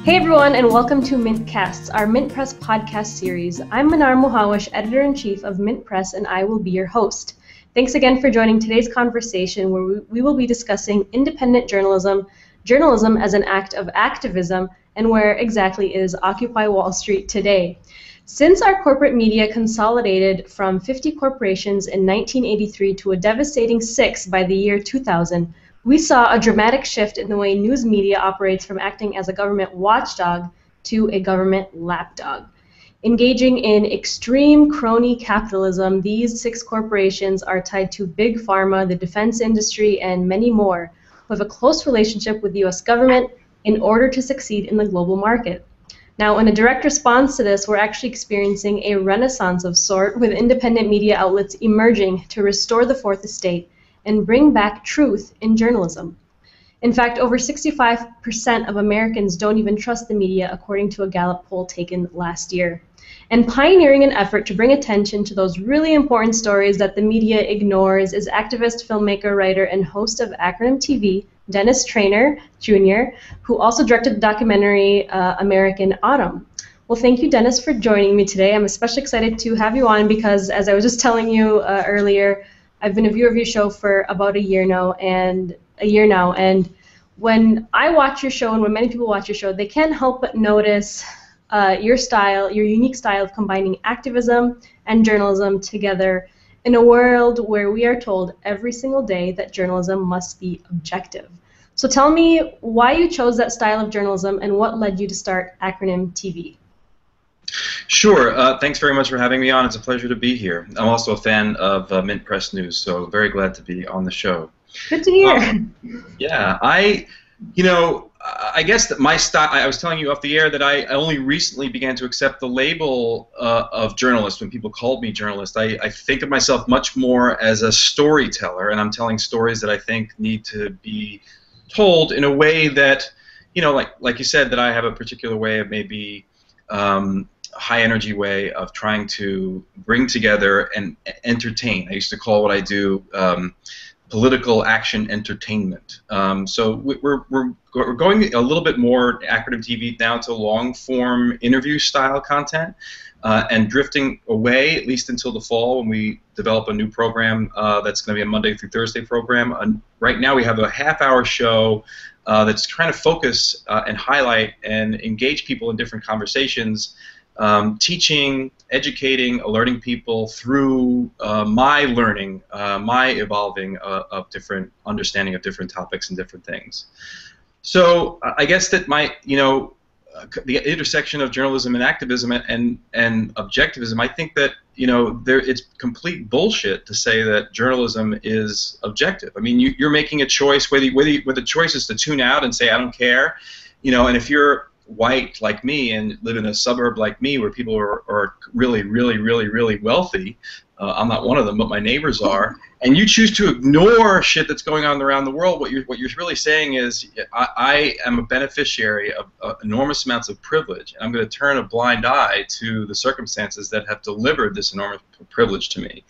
Hey everyone, and welcome to Mintcasts, our Mint Press podcast series. I'm Mnar Muhawesh, editor-in-chief of Mint Press, and I will be your host. Thanks again for joining today's conversation, where we will be discussing independent journalism, journalism as an act of activism, and where exactly is Occupy Wall Street today. Since our corporate media consolidated from 50 corporations in 1983 to a devastating 6 by the year 2000, we saw a dramatic shift in the way news media operates from acting as a government watchdog to a government lapdog. Engaging in extreme crony capitalism, these 6 corporations are tied to Big Pharma, the defense industry, and many more, who have a close relationship with the US government in order to succeed in the global market. Now, in a direct response to this, we're actually experiencing a renaissance of sort, with independent media outlets emerging to restore the Fourth Estate and bring back truth in journalism. In fact, over 65% of Americans don't even trust the media, according to a Gallup poll taken last year. And pioneering an effort to bring attention to those really important stories that the media ignores is activist, filmmaker, writer, and host of Activism TV, Dennis Trainor Jr., who also directed the documentary American Autumn. Well, thank you, Dennis, for joining me today. I'm especially excited to have you on because, as I was just telling you earlier, I've been a viewer of your show for about a year now, and when I watch your show and when many people watch your show, they can't help but notice your style, your unique style of combining activism and journalism together in a world where we are told every single day that journalism must be objective. So tell me why you chose that style of journalism and what led you to start Acronym TV. Sure. Thanks very much for having me on. It's a pleasure to be here. I'm also a fan of Mint Press News, so very glad to be on the show. Good to hear. Yeah, I guess that my style, I was telling you off the air that I only recently began to accept the label of journalist. When people called me journalist, I think of myself much more as a storyteller, and I'm telling stories that I think need to be told in a way that, like you said, that I have a particular way of maybe high energy way of trying to bring together and entertain. I used to call what I do political action entertainment. So we're going a little bit more Acronym TV now to long form interview style content and drifting away at least until the fall when we develop a new program that's going to be a Monday through Thursday program. Right now we have a half-hour show that's trying to focus and highlight and engage people in different conversations, teaching, educating, alerting people through my learning, my evolving of different understanding of different topics and different things. So I guess that the intersection of journalism and activism and objectivism, I think that it's complete bullshit to say that journalism is objective. I mean, you're making a choice whether the choice is to tune out and say I don't care, and if you're white like me and live in a suburb like me where people are really, really, really, really wealthy, I'm not one of them, but my neighbors are, and you choose to ignore shit that's going on around the world, what you're really saying is I am a beneficiary of enormous amounts of privilege, and I'm going to turn a blind eye to the circumstances that have delivered this enormous privilege to me.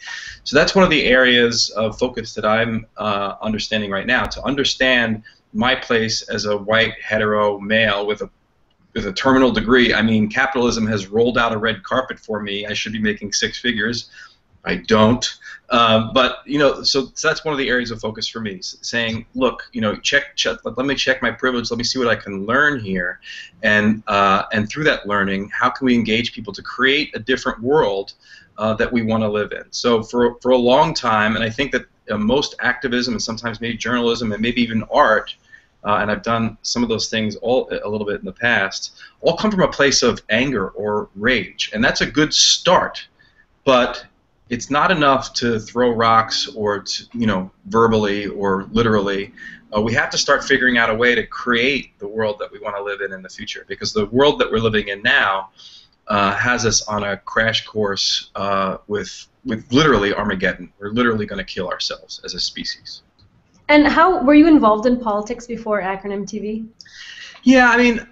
So that's one of the areas of focus that I'm understanding right now, to understand my place as a white hetero male with a terminal degree. I mean, capitalism has rolled out a red carpet for me. I should be making 6 figures. I don't. But so that's one of the areas of focus for me. Saying, look, let me check my privilege. Let me see what I can learn here, and through that learning, how can we engage people to create a different world that we want to live in? So for a long time, and I think that most activism and sometimes maybe journalism and maybe even art, and I've done some of those things a little bit in the past, all come from a place of anger or rage. And that's a good start, but it's not enough to throw rocks or to, verbally or literally. We have to start figuring out a way to create the world that we want to live in the future, because the world that we're living in now has us on a crash course with literally Armageddon. We're literally going to kill ourselves as a species. And how were you involved in politics before Acronym TV? Yeah, I mean,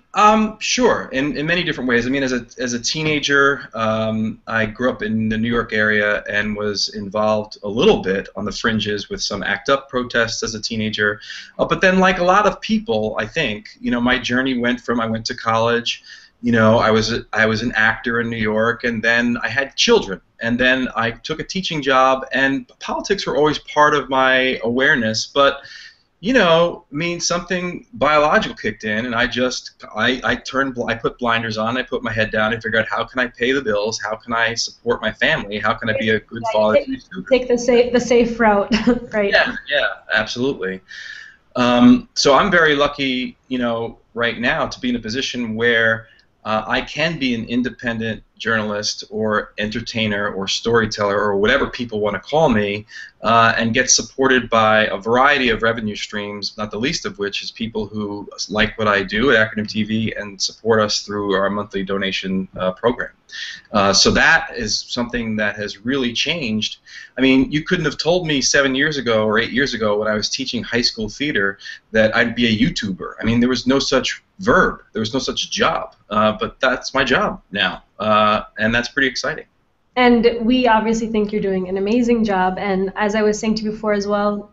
Sure. In many different ways. I mean, as a teenager, I grew up in the New York area and was involved a little bit on the fringes with some ACT UP protests as a teenager. But then, like a lot of people, I think, my journey went from I went to college. I was an actor in New York, and then I had children, and then I took a teaching job, and politics were always part of my awareness, but I mean, something biological kicked in, and I put blinders on, I put my head down, and figured out how can I pay the bills, how can I support my family, how can I be a good father to these children. Take the safe route, right? Yeah, absolutely. So I'm very lucky, right now to be in a position where I can be an independent journalist or entertainer or storyteller or whatever people want to call me, and get supported by a variety of revenue streams, not the least of which is people who like what I do at Acronym TV and support us through our monthly donation program. So that is something that has really changed. I mean, you couldn't have told me 7 years ago or 8 years ago when I was teaching high school theater that I'd be a YouTuber. I mean, there was no such verb. There was no such job. But that's my job now. And that's pretty exciting. And we obviously think you're doing an amazing job. And as I was saying to you before as well,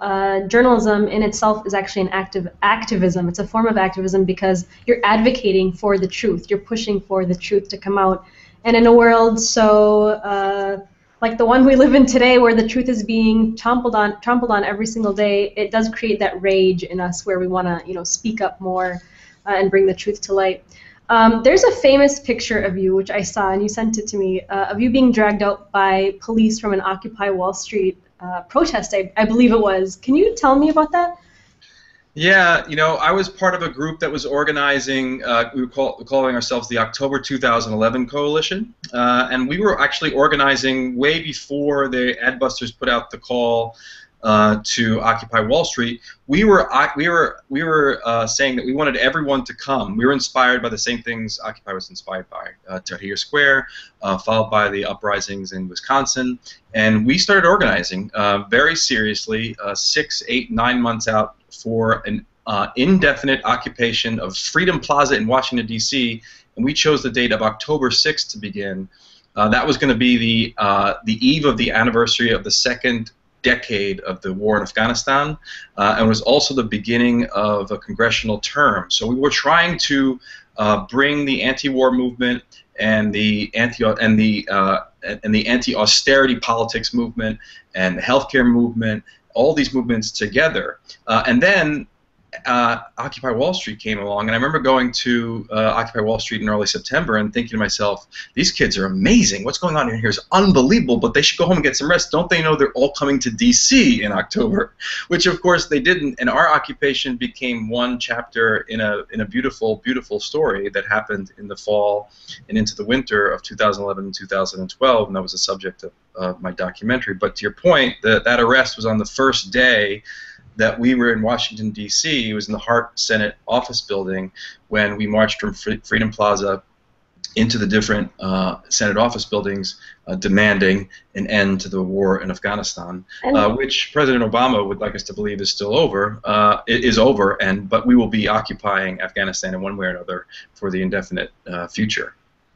journalism in itself is actually an activism. It's a form of activism because you're advocating for the truth. You're pushing for the truth to come out. And in a world so like the one we live in today, where the truth is being trampled on every single day, it does create that rage in us where we want to, speak up more and bring the truth to light. There's a famous picture of you, which I saw, and you sent it to me, of you being dragged out by police from an Occupy Wall Street protest, I believe it was. Can you tell me about that? Yeah, I was part of a group that was organizing, we were calling ourselves the October 2011 Coalition, and we were actually organizing way before the Adbusters put out the call to Occupy Wall Street. We were saying that we wanted everyone to come. We were inspired by the same things Occupy was inspired by, Tahrir Square, followed by the uprisings in Wisconsin, and we started organizing very seriously, 6, 8, 9 months out for an indefinite occupation of Freedom Plaza in Washington, D.C., and we chose the date of October 6th to begin. That was going to be the eve of the anniversary of the second decade of the war in Afghanistan, and was also the beginning of a congressional term. So we were trying to bring the anti-war movement and the anti-austerity politics movement and the healthcare movement, all these movements together, and then Occupy Wall Street came along, and I remember going to Occupy Wall Street in early September and thinking to myself, these kids are amazing. What's going on in here is unbelievable, but they should go home and get some rest. Don't they know they're all coming to D.C. in October? Which, of course, they didn't, and our occupation became one chapter in a beautiful, beautiful story that happened in the fall and into the winter of 2011 and 2012, and that was the subject of my documentary. But to your point, that arrest was on the first day that we were in Washington, D.C. It was in the Hart Senate office building when we marched from Freedom Plaza into the different Senate office buildings demanding an end to the war in Afghanistan, which President Obama would like us to believe is still over. It is over, but we will be occupying Afghanistan in one way or another for the indefinite future.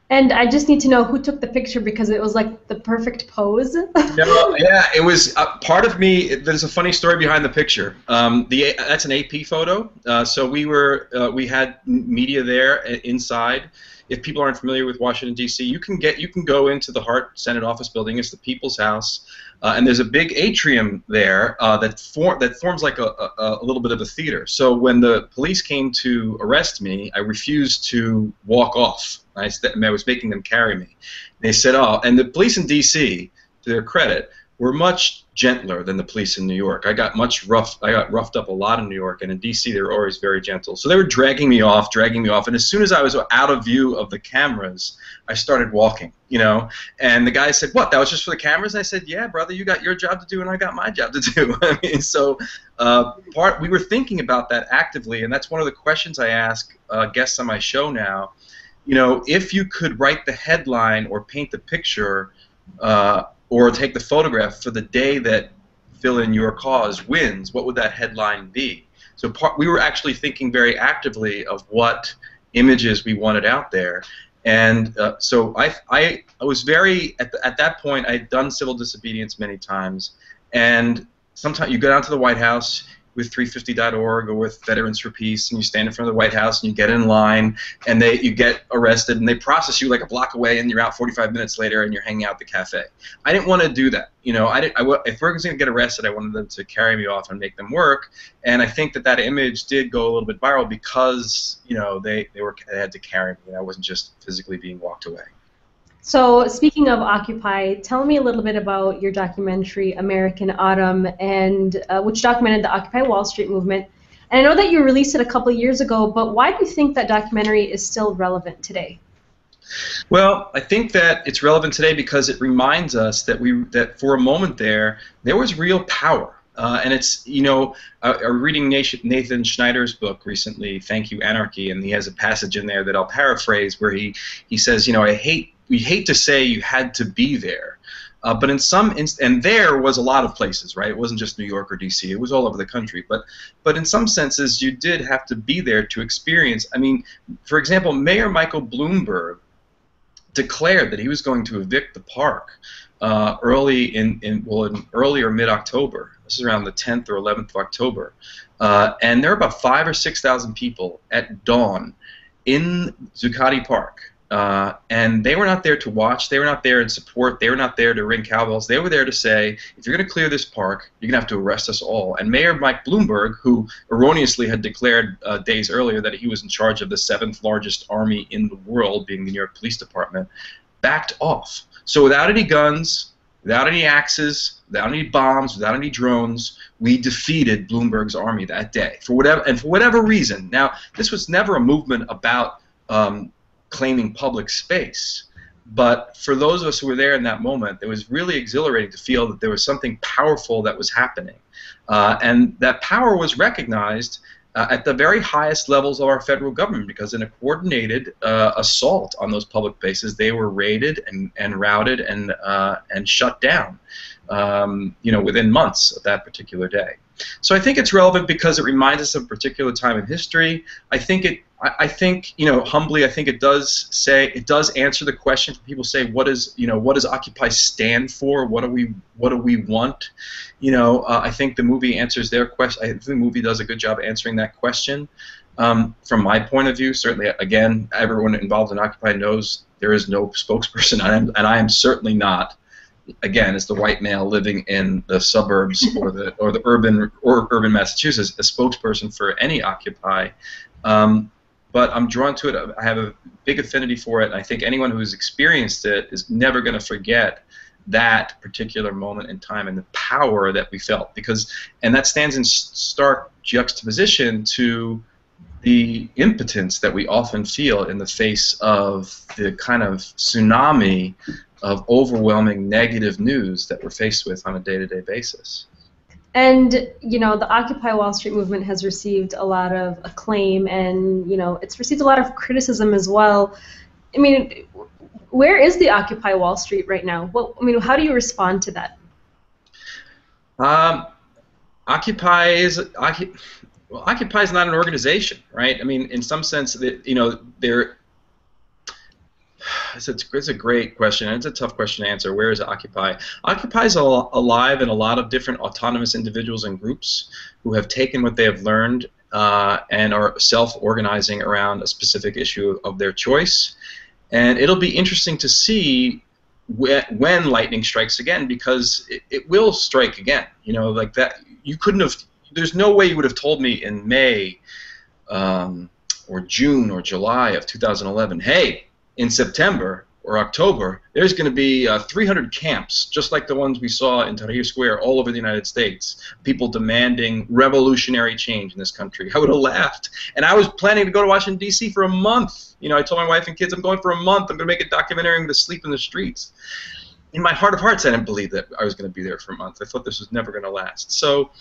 And I just need to know who took the picture, because it was like the perfect pose. Yeah, it was part of me. There's a funny story behind the picture. That's an AP photo. So we had media there inside. If people aren't familiar with Washington, D.C., you can go into the Hart Senate office building. It's the People's House, and there's a big atrium there that forms like a little bit of a theater. So when the police came to arrest me, I refused to walk off. I was making them carry me. They said, "Oh," and the police in D.C., to their credit, were much gentler than the police in New York. I got roughed up a lot in New York, and in D.C. they were always very gentle. So they were dragging me off, and as soon as I was out of view of the cameras, I started walking, And the guy said, "What, that was just for the cameras?" And I said, "Yeah, brother, you got your job to do, and I got my job to do." I mean, so we were thinking about that actively, and that's one of the questions I ask guests on my show now. If you could write the headline or paint the picture or take the photograph for the day that fill in your cause wins, what would that headline be? So we were actually thinking very actively of what images we wanted out there. And so I was very, at that point, I'd done civil disobedience many times, and sometimes you go down to the White House with 350.org or with Veterans for Peace, and you stand in front of the White House and you get in line, and you get arrested, and they process you like a block away, and you're out 45 minutes later, and you're hanging out at the cafe. I didn't want to do that. You know, if we're going to get arrested, I wanted them to carry me off and make them work. And I think that image did go a little bit viral because, you know, they had to carry me, and I wasn't just physically being walked away. So speaking of Occupy, tell me a little bit about your documentary American Autumn, and which documented the Occupy Wall Street movement. And I know that you released it a couple of years ago, but why do you think that documentary is still relevant today? Well, I think that it's relevant today because it reminds us that for a moment there was real power. And it's, you know, reading Nathan Schneider's book recently, Thank You, Anarchy, and he has a passage in there that I'll paraphrase where he says, you know, we hate to say you had to be there, but in some and there was a lot of places, right? It wasn't just New York or D.C. It was all over the country. But in some senses, you did have to be there to experience. I mean, for example, Mayor Michael Bloomberg declared that he was going to evict the park early early or mid-October. This is around the 10th or 11th of October, and there were about 5,000 or 6,000 people at dawn in Zuccotti Park. And they were not there to watch, they were not there in support, they were not there to ring cowbells, they were there to say, if you're going to clear this park, you're going to have to arrest us all. And Mayor Mike Bloomberg, who erroneously had declared days earlier that he was in charge of the 7th largest army in the world, being the New York Police Department, backed off. So without any guns, without any axes, without any bombs, without any drones, we defeated Bloomberg's army that day. For whatever reason. Now, this was never a movement about claiming public space, but for those of us who were there in that moment, it was really exhilarating to feel that there was something powerful that was happening, and that power was recognized at the very highest levels of our federal government, because in a coordinated assault on those public spaces, they were raided and routed and shut down, you know, within months of that particular day. So I think it's relevant because it reminds us of a particular time in history. I think, you know, humbly, I think it does answer the question for people say, what does Occupy stand for? What do we want? You know, I think the movie answers their question. I think the movie does a good job answering that question. From my point of view, certainly, again, everyone involved in Occupy knows there is no spokesperson, and I am certainly not. Again, as the white male living in the suburbs or the urban Massachusetts, a spokesperson for any Occupy. But I'm drawn to it. I have a big affinity for it, and I think anyone who's experienced it is never going to forget that particular moment in time and the power that we felt. And that stands in stark juxtaposition to the impotence that we often feel in the face of the kind of tsunami of overwhelming negative news that we're faced with on a day-to-day basis. And, you know, the Occupy Wall Street movement has received a lot of acclaim, and, you know, it's received a lot of criticism as well. I mean, where is the Occupy Wall Street right now? How do you respond to that? Occupy is not an organization, right? I mean, in some sense, you know, it's a great question, and it's a tough question to answer. Where is Occupy? Occupy is alive in a lot of different autonomous individuals and groups who have taken what they have learned and are self-organizing around a specific issue of their choice. And it'll be interesting to see when lightning strikes again, because it will strike again. You know, like that. You couldn't have. There's no way you would have told me in May or June or July of 2011, hey, in September or October, there's going to be 300 camps, just like the ones we saw in Tahrir Square all over the United States, people demanding revolutionary change in this country. I would have laughed. And I was planning to go to Washington, D.C. for a month. You know, I told my wife and kids, I'm going for a month. I'm going to make a documentary. I'm going to sleep in the streets. In my heart of hearts, I didn't believe that I was going to be there for a month. I thought this was never going to last. So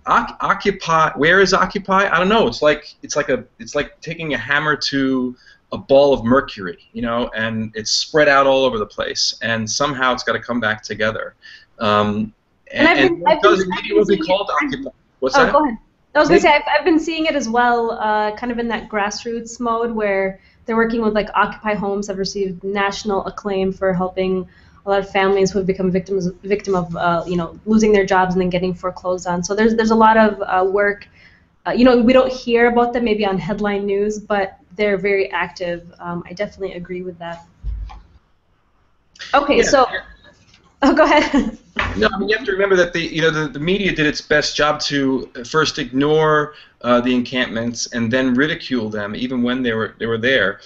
Occupy, where is Occupy? I don't know. It's like taking a hammer to a ball of mercury, you know, and it's spread out all over the place, and somehow it's got to come back together. And it doesn't be called Occupy. What's that? Go ahead. I was going to say, I've been seeing it as well, kind of in that grassroots mode where they're working with like Occupy Homes, have received national acclaim for helping a lot of families who have become victim of losing their jobs and then getting foreclosed on. So there's a lot of work. We don't hear about them maybe on headline news, but they're very active. I definitely agree with that. Okay, so go ahead. No, I mean, you have to remember that the media did its best job to first ignore the encampments and then ridicule them, even when they were there.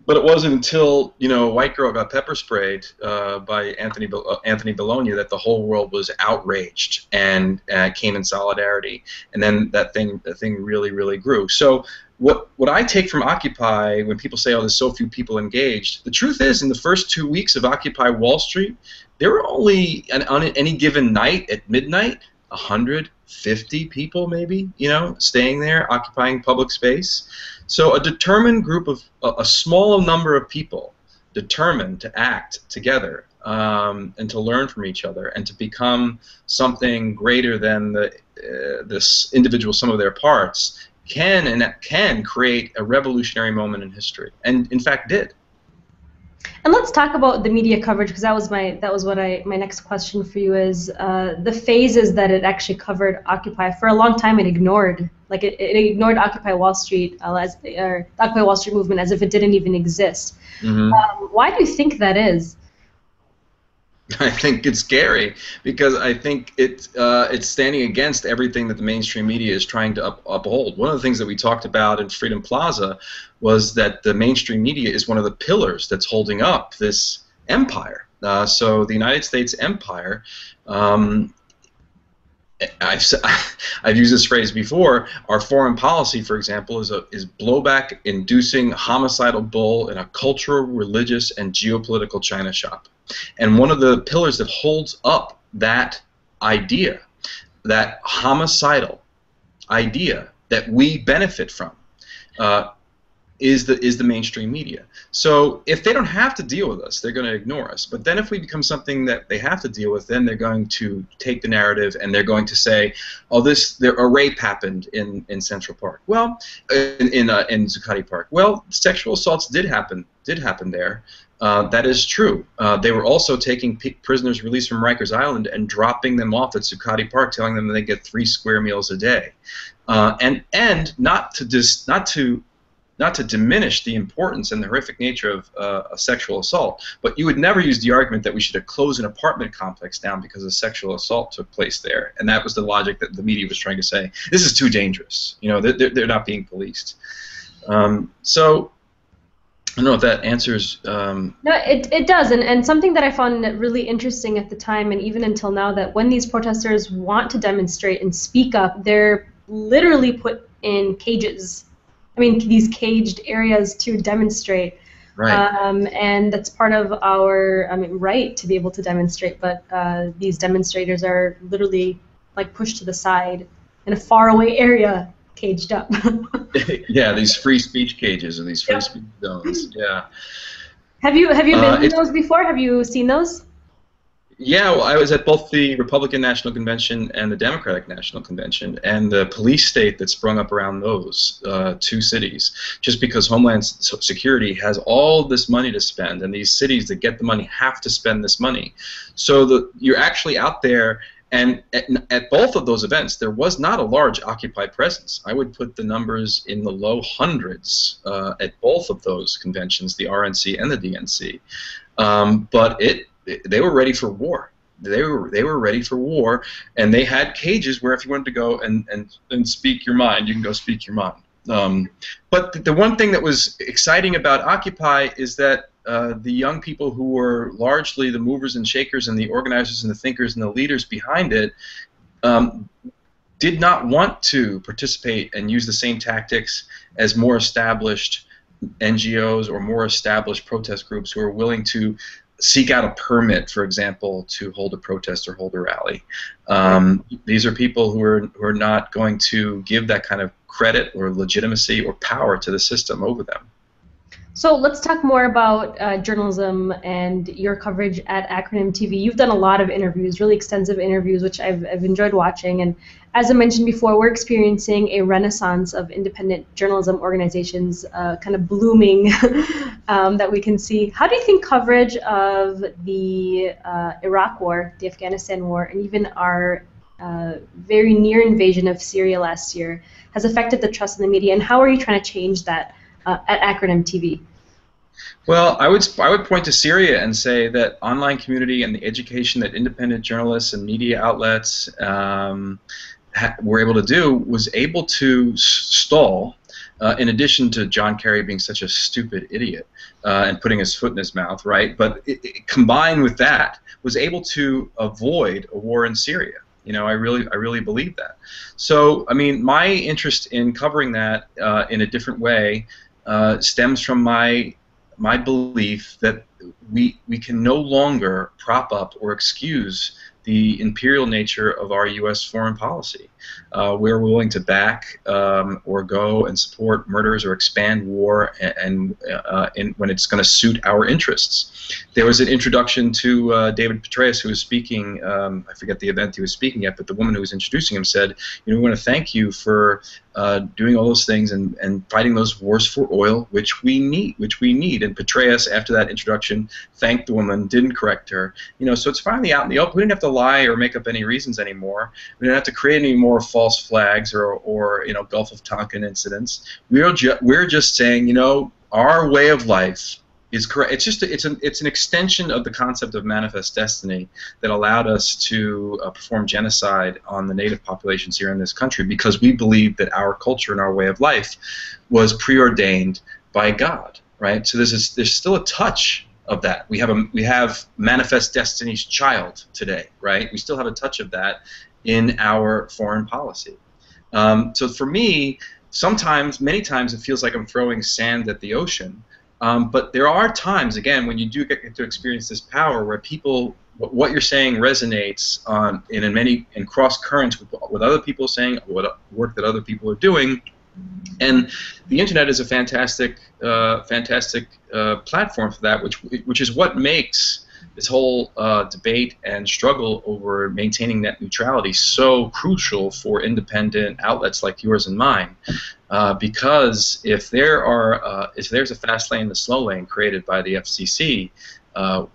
But it wasn't until a white girl got pepper sprayed by Anthony Bologna that the whole world was outraged and came in solidarity, and then the thing really grew. So what I take from Occupy when people say, "Oh, there's so few people engaged," the truth is, in the first 2 weeks of Occupy Wall Street, there were only on any given night at midnight 150 people, maybe, staying there, occupying public space. So a determined group of a small number of people determined to act together and to learn from each other and to become something greater than this individual sum of their parts can create a revolutionary moment in history, and in fact did. And let's talk about the media coverage, because my next question for you is the phases that it actually covered Occupy. For a long time, it ignored Occupy Wall Street the Occupy Wall Street movement as if it didn't even exist. Mm-hmm. Why do you think that is? I think it's scary because I think it's standing against everything that the mainstream media is trying to uphold. One of the things that we talked about in Freedom Plaza was that the mainstream media is one of the pillars that's holding up this empire. So the United States empire, I've used this phrase before, our foreign policy, for example, is blowback-inducing homicidal bull in a cultural, religious, and geopolitical China shop. And one of the pillars that holds up that idea, that homicidal idea that we benefit from, is the mainstream media. So if they don't have to deal with us, they're going to ignore us. But then if we become something that they have to deal with, then they're going to take the narrative and they're going to say, "Oh, a rape happened in Central Park." Well, in Zuccotti Park. Well, sexual assaults did happen there. That is true. They were also taking prisoners released from Rikers Island and dropping them off at Zuccotti Park, telling them that they get 3 square meals a day, and not to diminish the importance and the horrific nature of a sexual assault, but you would never use the argument that we should close an apartment complex down because a sexual assault took place there, and that was the logic that the media was trying to say. This is too dangerous. They're not being policed. So. I don't know if that answers. No, it does, and something that I found really interesting at the time, and even until now, that when these protesters want to demonstrate and speak up, they're literally put in cages. I mean, these caged areas to demonstrate. Right. And that's part of our right to be able to demonstrate, but these demonstrators are literally like pushed to the side in a faraway area, caged up. Yeah, these free speech cages or these free speech zones. Yeah. Have you been in those before? Have you seen those? Yeah, well, I was at both the Republican National Convention and the Democratic National Convention, and the police state that sprung up around those 2 cities, just because Homeland Security has all this money to spend, and these cities that get the money have to spend this money. So you're actually out there. And at both of those events, there was not a large Occupy presence. I would put the numbers in the low hundreds at both of those conventions, the RNC and the DNC. But they were ready for war. They were ready for war, and they had cages where if you wanted to go and speak your mind, you can go speak your mind. But the one thing that was exciting about Occupy is that the young people who were largely the movers and shakers and the organizers and the thinkers and the leaders behind it did not want to participate and use the same tactics as more established NGOs or more established protest groups who are willing to seek out a permit, for example, to hold a protest or hold a rally. These are people who are not going to give that kind of credit or legitimacy or power to the system over them. So let's talk more about journalism and your coverage at Acronym TV. You've done a lot of interviews, really extensive interviews, which I've enjoyed watching. And as I mentioned before, we're experiencing a renaissance of independent journalism organizations kind of blooming that we can see. How do you think coverage of the Iraq War, the Afghanistan War, and even our very near invasion of Syria last year has affected the trust in the media, and how are you trying to change that at Acronym TV? Well, I would point to Syria and say that online community and the education that independent journalists and media outlets were able to do was able to stall, in addition to John Kerry being such a stupid idiot and putting his foot in his mouth, right? But combined with that, was able to avoid a war in Syria. You know, I really believe that. So, I mean, my interest in covering that in a different way stems from my belief that we can no longer prop up or excuse the imperial nature of our U.S. foreign policy. We're willing to back or go and support murders or expand war and when it's going to suit our interests. There was an introduction to David Petraeus, who was speaking, I forget the event he was speaking at, but the woman who was introducing him said, you know, we want to thank you for doing all those things and fighting those wars for oil, which we need. And Petraeus, after that introduction, thanked the woman, didn't correct her. You know, so it's finally out in the open. We didn't have to lie or make up any reasons anymore. We didn't have to create any more false flags or you know, Gulf of Tonkin incidents. We're just saying, you know, our way of life is correct. It's an extension of the concept of manifest destiny that allowed us to perform genocide on the native populations here in this country, because we believe that our culture and our way of life was preordained by God, right? So there's still a touch of that. We have manifest destiny's child today, right? We still have a touch of that in our foreign policy. So for me, many times it feels like I'm throwing sand at the ocean. But there are times, again, when you do get to experience this power where what you're saying resonates in cross currents with other people saying, what work that other people are doing. And the internet is a fantastic platform for that, which is what makes this whole debate and struggle over maintaining net neutrality so crucial for independent outlets like yours and mine. Because if there's a fast lane and a slow lane created by the FCC,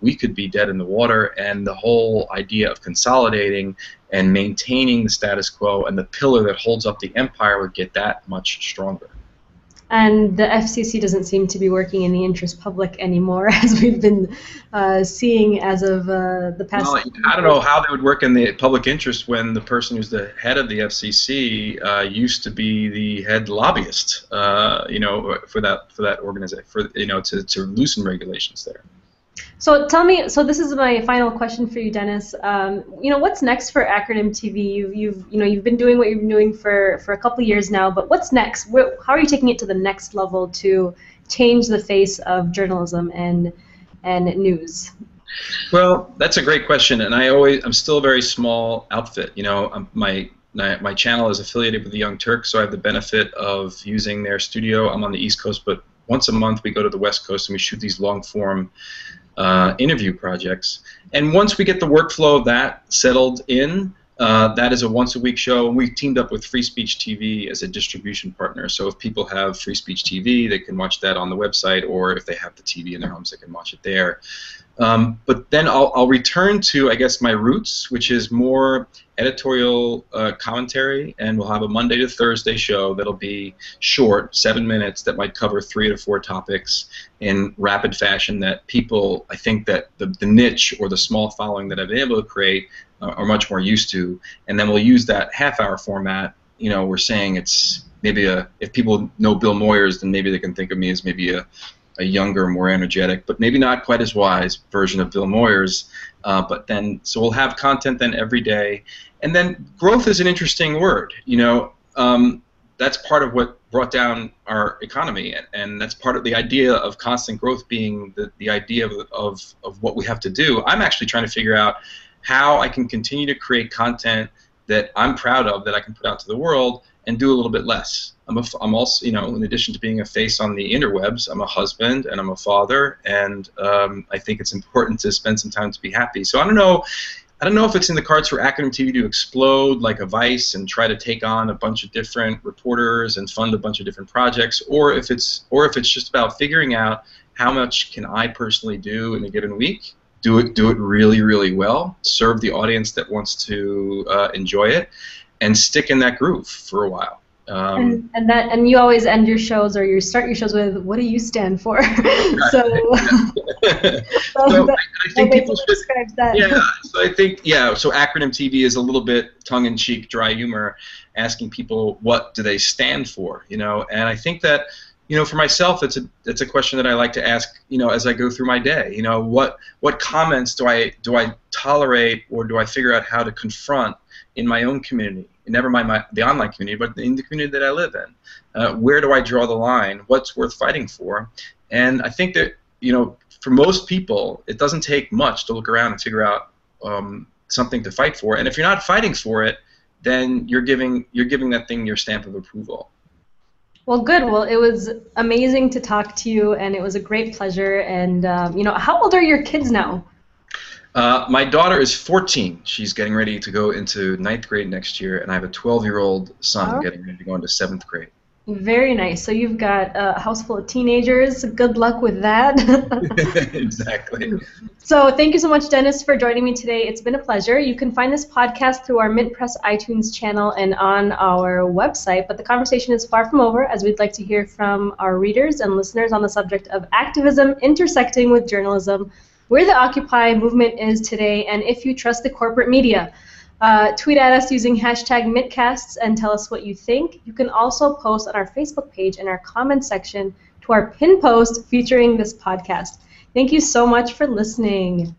we could be dead in the water, and the whole idea of consolidating and maintaining the status quo and the pillar that holds up the empire would get that much stronger. And the FCC doesn't seem to be working in the interest public anymore, as we've been seeing as of the past. Well, I don't know how they would work in the public interest when the person who's the head of the FCC used to be the head lobbyist, you know, for that organization, you know, to loosen regulations there. So tell me, so this is my final question for you, Dennis. You know, what's next for Acronym TV? You've been doing what you've been doing for a couple of years now, but what's next? How are you taking it to the next level to change the face of journalism and news? Well, that's a great question, and I'm still a very small outfit. You know, my channel is affiliated with the Young Turks, so I have the benefit of using their studio. I'm on the East Coast, but once a month we go to the West Coast and we shoot these long-form interview projects. And once we get the workflow of that settled in, that is a once-a-week show. And we teamed up with Free Speech TV as a distribution partner. So if people have Free Speech TV, they can watch that on the website, or if they have the TV in their homes, they can watch it there. But then I'll return to, I guess, my roots, which is more editorial commentary, and we'll have a Monday to Thursday show that'll be short, 7 minutes, that might cover 3 to 4 topics in rapid fashion that people, I think that the niche or the small following that I've been able to create are much more used to. And then we'll use that half-hour format. You know, we're saying it's maybe if people know Bill Moyers, then maybe they can think of me as maybe a younger, more energetic, but maybe not quite as wise version of Bill Moyers. So we'll have content then every day. And then growth is an interesting word. You know, that's part of what brought down our economy, and that's part of the idea of constant growth being the idea of what we have to do. I'm actually trying to figure out how I can continue to create content that I'm proud of, that I can put out to the world, and do a little bit less. I'm also, you know, in addition to being a face on the interwebs, I'm a husband and I'm a father, and I think it's important to spend some time to be happy. So I don't know. I don't know if it's in the cards for Acronym TV to explode like a Vice and try to take on a bunch of different reporters and fund a bunch of different projects, or if it's just about figuring out how much can I personally do in a given week, do it really, really well, serve the audience that wants to enjoy it, and stick in that groove for a while. And you always end your shows, or you start your shows with, "What do you stand for?" so I think people should describe that. Yeah. So I think So Acronym TV is a little bit tongue-in-cheek, dry humor, asking people what do they stand for, And I think that, for myself, it's a question that I like to ask, as I go through my day. What comments do I tolerate, or do I figure out how to confront in my own community? Never mind the online community, but in the community that I live in. Where do I draw the line? What's worth fighting for? And I think that, for most people, it doesn't take much to look around and figure out something to fight for. And if you're not fighting for it, then you're giving that thing your stamp of approval. Well, good. Well, it was amazing to talk to you, and it was a great pleasure. And how old are your kids now? My daughter is 14. She's getting ready to go into 9th grade next year, and I have a 12-year-old son getting ready to go into 7th grade. Very nice. So you've got a house full of teenagers. Good luck with that. Exactly. So thank you so much, Dennis, for joining me today. It's been a pleasure. You can find this podcast through our Mint Press iTunes channel and on our website, but the conversation is far from over, as we'd like to hear from our readers and listeners on the subject of activism intersecting with journalism, where the Occupy movement is today, and if you trust the corporate media. Tweet at us using #MintCasts and tell us what you think. You can also post on our Facebook page in our comments section to our pin post featuring this podcast. Thank you so much for listening.